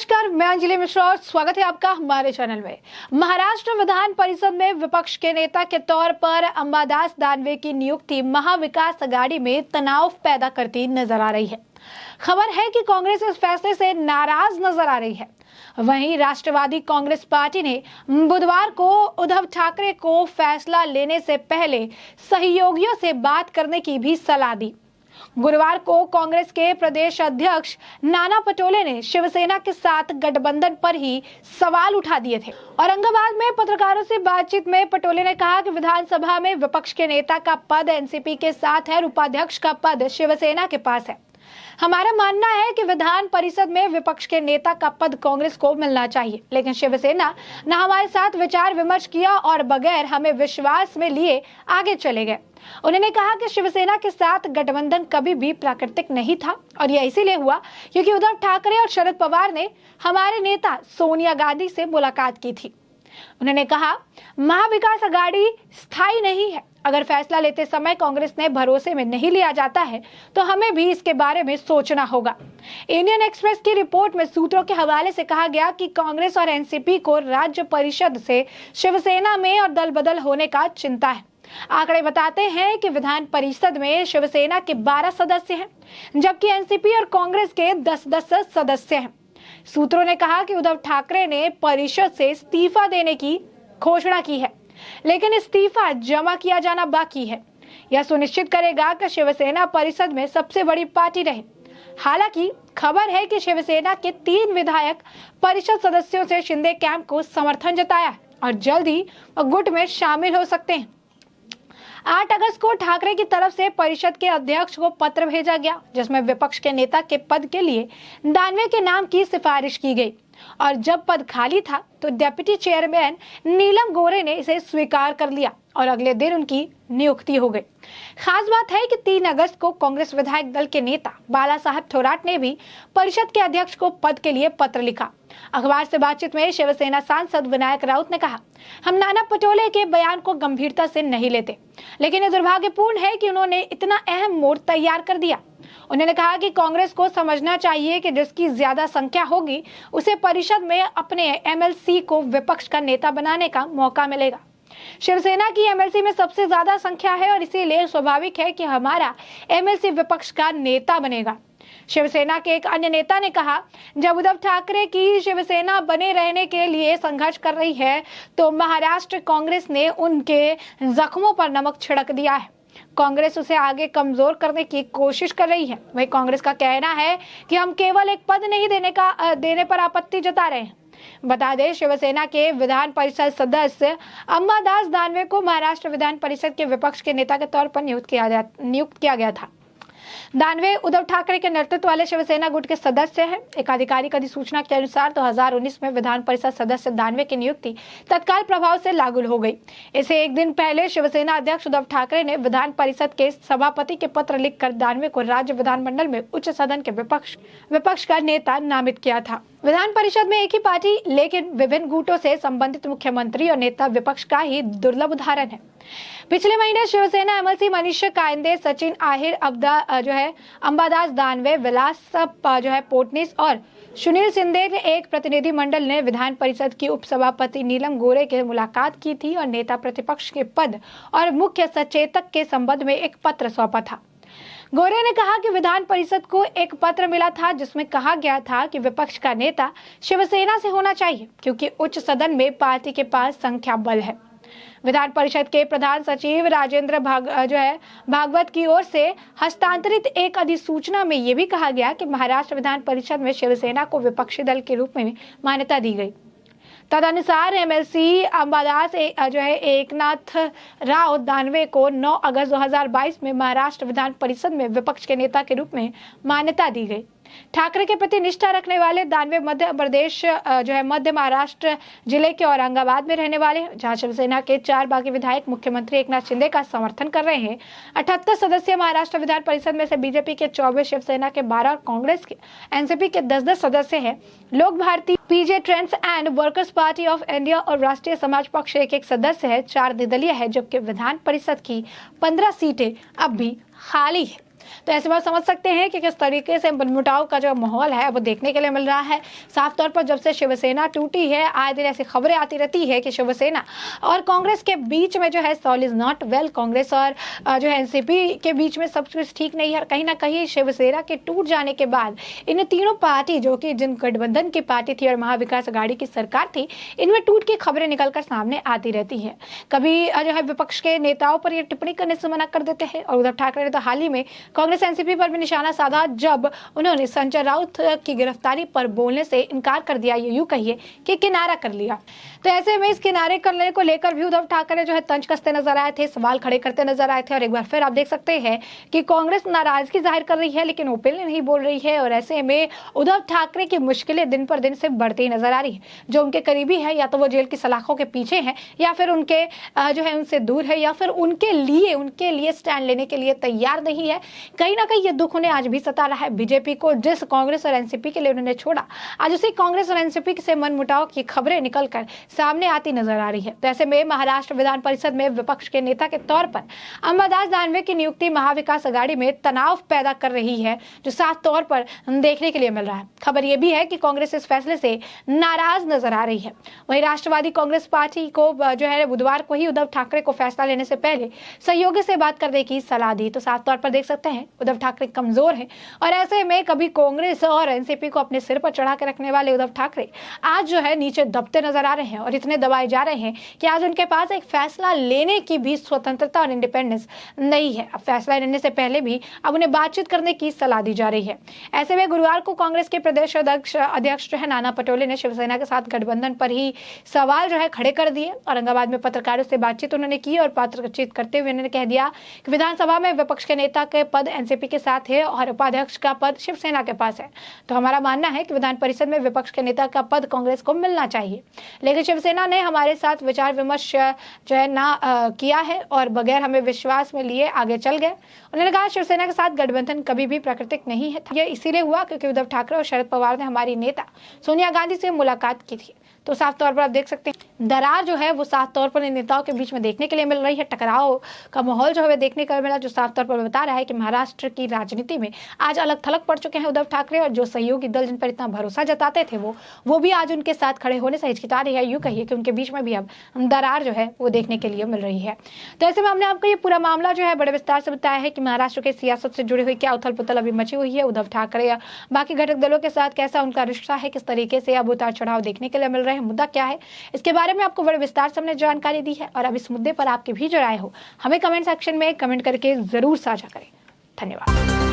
नमस्कार, मैं अंजलि मिश्रा और स्वागत है आपका हमारे चैनल में। महाराष्ट्र विधान परिषद में विपक्ष के नेता के तौर पर अंबादास दानवे की नियुक्ति महाविकास अघाड़ी में तनाव पैदा करती नजर आ रही है। खबर है कि कांग्रेस इस फैसले से नाराज नजर आ रही है। वहीं राष्ट्रवादी कांग्रेस पार्टी ने बुधवार को उद्धव ठाकरे को फैसला लेने से पहले सहयोगियों से बात करने की भी सलाह दी। गुरुवार को कांग्रेस के प्रदेश अध्यक्ष नाना पटोले ने शिवसेना के साथ गठबंधन पर ही सवाल उठा दिए थे। औरंगाबाद में पत्रकारों से बातचीत में पटोले ने कहा कि विधानसभा में विपक्ष के नेता का पद एनसीपी के साथ है और उपाध्यक्ष का पद शिवसेना के पास है। हमारा मानना है कि विधान परिषद में विपक्ष के नेता का पद कांग्रेस को मिलना चाहिए, लेकिन शिवसेना न हमारे साथ विचार विमर्श किया और बगैर हमें विश्वास में लिए आगे चले गए। उन्होंने कहा कि शिवसेना के साथ गठबंधन कभी भी प्राकृतिक नहीं था और यह इसीलिए हुआ क्योंकि उद्धव ठाकरे और शरद पवार ने हमारे नेता सोनिया गांधी से मुलाकात की थी। उन्होंने कहा, महाविकास अघाड़ी स्थायी नहीं है। अगर फैसला लेते समय कांग्रेस ने भरोसे में नहीं लिया जाता है तो हमें भी इसके बारे में सोचना होगा। इंडियन एक्सप्रेस की रिपोर्ट में सूत्रों के हवाले से कहा गया कि कांग्रेस और एनसीपी को राज्य परिषद से शिवसेना में और दल बदल होने का चिंता है। आंकड़े बताते हैं कि विधान परिषद में शिवसेना के 12 सदस्य हैं, जबकि एनसीपी और कांग्रेस के 10-10 सदस्य हैं। सूत्रों ने कहा कि उद्धव ठाकरे ने परिषद से इस्तीफा देने की घोषणा की है, लेकिन इस्तीफा जमा किया जाना बाकी है। यह सुनिश्चित करेगा कि शिवसेना परिषद में सबसे बड़ी पार्टी रहे। हालांकि खबर है कि शिवसेना के 3 विधायक परिषद सदस्यों से शिंदे कैंप को समर्थन जताया है और जल्द ही गुट में शामिल हो सकते हैं। 8 अगस्त को ठाकरे की तरफ से परिषद के अध्यक्ष को पत्र भेजा गया, जिसमें विपक्ष के नेता के पद के लिए दानवे के नाम की सिफारिश की गई और जब पद खाली था तो डिप्टी चेयरमैन नीलम गोरे ने इसे स्वीकार कर लिया और अगले दिन उनकी नियुक्ति हो गई। खास बात है कि 3 अगस्त को कांग्रेस विधायक दल के नेता बाला साहब थोराट ने भी परिषद के अध्यक्ष को पद के लिए पत्र लिखा। अखबार से बातचीत में शिवसेना सांसद विनायक राउत ने कहा, हम नाना पटोले के बयान को गंभीरता से नहीं लेते, लेकिन ये दुर्भाग्यपूर्ण है कि उन्होंने इतना अहम मोड़ तैयार कर दिया। उन्होंने कहा कि कांग्रेस को समझना चाहिए कि जिसकी ज्यादा संख्या होगी उसे परिषद में अपने एमएलसी को विपक्ष का नेता बनाने का मौका मिलेगा। शिवसेना की एमएलसी में सबसे ज्यादा संख्या है और इसीलिए स्वाभाविक है कि हमारा एमएलसी विपक्ष का नेता बनेगा। शिवसेना के एक अन्य नेता ने कहा, जब उद्धव ठाकरे की शिवसेना बने रहने के लिए संघर्ष कर रही है तो महाराष्ट्र कांग्रेस ने उनके जख्मों पर नमक छिड़क दिया है। कांग्रेस उसे आगे कमजोर करने की कोशिश कर रही है। वही कांग्रेस का कहना है कि हम केवल एक पद नहीं देने पर आपत्ति जता रहे हैं। बता दें, शिवसेना के विधान परिषद सदस्य अंबादास दानवे को महाराष्ट्र विधान परिषद के विपक्ष के नेता के तौर पर नियुक्त किया गया था। दानवे उद्धव ठाकरे के नेतृत्व वाले शिवसेना गुट के सदस्य हैं। एक आधिकारिक अधिसूचना के अनुसार 2019 में विधान परिषद सदस्य दानवे की नियुक्ति तत्काल प्रभाव से लागू हो गई। इसे एक दिन पहले शिवसेना अध्यक्ष उद्धव ठाकरे ने विधान परिषद के सभापति के पत्र लिखकर दानवे को राज्य विधानमंडल में उच्च सदन के विपक्ष का नेता नामित किया था। विधान परिषद में एक ही पार्टी लेकिन विभिन्न गुटों से संबंधित मुख्यमंत्री और नेता विपक्ष का ही दुर्लभ उदाहरण है। पिछले महीने शिवसेना एमएलसी मनीष कायंदे, सचिन आहिर, अंबादास दानवे, विलास पोटनीस और सुनील सिंधे के एक प्रतिनिधि मंडल ने विधान परिषद की उपसभापति नीलम गोरे के मुलाकात की थी और नेता प्रतिपक्ष के पद और मुख्य सचेतक के संबंध में एक पत्र सौंपा था। गोरे ने कहा कि विधान परिषद को एक पत्र मिला था जिसमें कहा गया था कि विपक्ष का नेता शिवसेना से होना चाहिए क्योंकि उच्च सदन में पार्टी के पास संख्या बल है। विधान परिषद के प्रधान सचिव राजेंद्र भागवत की ओर से हस्तांतरित एक अधिसूचना में यह भी कहा गया कि महाराष्ट्र विधान परिषद में शिवसेना को विपक्षी दल के रूप में मान्यता दी गई। तदनुसार एमएलसी अंबादास एकनाथ राव दानवे को 9 अगस्त 2022 में महाराष्ट्र विधान परिषद में विपक्ष के नेता के रूप में मान्यता दी गई। ठाकरे के प्रति निष्ठा रखने वाले दानवे मध्य महाराष्ट्र जिले के औरंगाबाद में रहने वाले, जहां शिवसेना के 4 बागी विधायक मुख्यमंत्री एकनाथ शिंदे का समर्थन कर रहे हैं। 78 सदस्य महाराष्ट्र विधान परिषद में से बीजेपी के 24, शिवसेना के 12 और कांग्रेस के एनसीपी के 10-10 सदस्य हैं। लोक भारती, पीजे ट्रेंड्स and workers party of India और राष्ट्रीय समाज पक्ष एक सदस्य है। 4 निर्दलीय है, जबकि विधान परिषद की 15 सीटें अब भी खाली है। तो ऐसे में आप समझ सकते हैं कि किस तरीके से मनमुटाव का जो माहौल है वो देखने के लिए मिल रहा है। साफ तौर पर जब से शिवसेना टूटी है, आए दिन ऐसी खबरें आती रहती है कि शिवसेना और कांग्रेस के बीच में जो है all is not well, Congress और जो है एनसीपी के बीच में सब कुछ ठीक नहीं है। कहीं ना कहीं शिवसेना के टूट जाने के बाद इन तीनों पार्टी जो कि जिन गठबंधन की पार्टी थी और महाविकास अघाड़ी की सरकार थी, इनमें टूट की खबरें निकलकर सामने आती रहती है। कभी जो है विपक्ष के नेताओं पर ये टिप्पणी करने से मना कर देते हैं और उद्धव ठाकरे ने तो हाल ही में कांग्रेस एनसीपी पर भी निशाना साधा जब उन्होंने संजय राउत की गिरफ्तारी पर बोलने से इनकार कर दिया, ये यूं कहिए कि किनारा कर लिया। तो ऐसे में इस किनारे करने को लेकर भी उद्धव ठाकरे जो है तंज कसते नजर आए थे, सवाल खड़े करते नजर आए थे। और एक बार फिर आप देख सकते हैं कि कांग्रेस नाराजगी जाहिर कर रही है लेकिन ओपनली नहीं बोल रही है। और ऐसे में उद्धव ठाकरे की मुश्किलें दिन पर दिन से बढ़ती नजर आ रही है। जो उनके करीबी है या तो वो जेल की सलाखों के पीछे है या फिर उनके जो है उनसे दूर है या फिर उनके लिए स्टैंड लेने के लिए तैयार नहीं है। कहीं ना कहीं ये दुख उन्हें आज भी सता रहा है। बीजेपी को जिस कांग्रेस और एनसीपी के लिए उन्होंने छोड़ा, आज उसी कांग्रेस और एनसीपी से मनमुटाव की खबरें निकलकर सामने आती नजर आ रही है। तो ऐसे में महाराष्ट्र विधान परिषद में विपक्ष के नेता के तौर पर अंबादास दानवे की नियुक्ति महाविकास अघाड़ी में तनाव पैदा कर रही है, जो साफ तौर पर देखने के लिए मिल रहा है। खबर यह भी है कि कांग्रेस इस फैसले से नाराज नजर आ रही है। वहीं राष्ट्रवादी कांग्रेस पार्टी को जो है बुधवार को ही उद्धव ठाकरे को फैसला लेने से पहले सहयोगी से बात करने की सलाह दी। तो साफ तौर पर देख सकते हैं उद्धव ठाकरे कमजोर हैं और ऐसे में कभी कांग्रेस और एनसीपी को अपने सिर पर चढ़ा के रखने वाले उद्धव ठाकरे आज जो है नीचे दबते नजर आ रहे हैं और इतने दबाए जा रहे हैं कि आज उनके पास एक फैसला लेने की भी स्वतंत्रता और इंडिपेंडेंस नहीं है। अब फैसला लेने से पहले भी अब उन्हें बातचीत करने की सलाह दी जा रही है। ऐसे में गुरुवार को कांग्रेस के प्रदेश अध्यक्ष जो है नाना पटोले ने शिवसेना के साथ गठबंधन पर ही सवाल जो है खड़े कर दिए। औरंगाबाद में पत्रकारों से बातचीत उन्होंने की और बातचीत करते हुए उन्होंने कह दिया कि विधानसभा में विपक्ष के नेता के पद एनसीपी के साथ है और उपाध्यक्ष का पद शिवसेना के पास है। तो हमारा मानना है कि विधान परिषद में विपक्ष के नेता का पद कांग्रेस को मिलना चाहिए, लेकिन शिवसेना ने हमारे साथ विचार विमर्श जो है ना किया है और बगैर हमें विश्वास में लिए आगे चल गए। उन्होंने कहा शिवसेना के साथ गठबंधन कभी भी प्राकृतिक नहीं है। यह इसीलिए हुआ क्योंकि उद्धव ठाकरे और शरद पवार ने हमारी नेता सोनिया गांधी से मुलाकात की थी। तो साफ तौर पर आप देख सकते हैं दरार जो है वो साफ तौर पर इन नेताओं के बीच में देखने के लिए मिल रही है। टकराव का माहौल जो है देखने को मिला, जो साफ तौर पर बता रहा है कि महाराष्ट्र की राजनीति में आज अलग थलग पड़ चुके हैं उद्धव ठाकरे और जो सहयोगी दल जिन पर इतना भरोसा जताते थे वो भी आज उनके साथ खड़े होने से हिचकिता रही है। यूं कहिए कि उनके बीच में भी अब दरार जो है वो देखने के लिए मिल रही है। तो ऐसे में हमने आपको ये पूरा मामला जो है बड़े विस्तार से बताया है कि महाराष्ट्र के सियासत से जुड़ी हुई क्या उथल पुथल अभी मची हुई है, उद्धव ठाकरे या बाकी घटक दलों के साथ कैसा उनका रिश्ता है, किस तरीके से अब उतार चढ़ाव देखने के लिए मिल रहे हैं, मुद्दा क्या है, इसके बारे में आपको बड़े विस्तार से हमने जानकारी दी है। और अब इस मुद्दे पर आपकी भी जो राय हो हमें कमेंट सेक्शन में कमेंट करके जरूर साझा करें। धन्यवाद।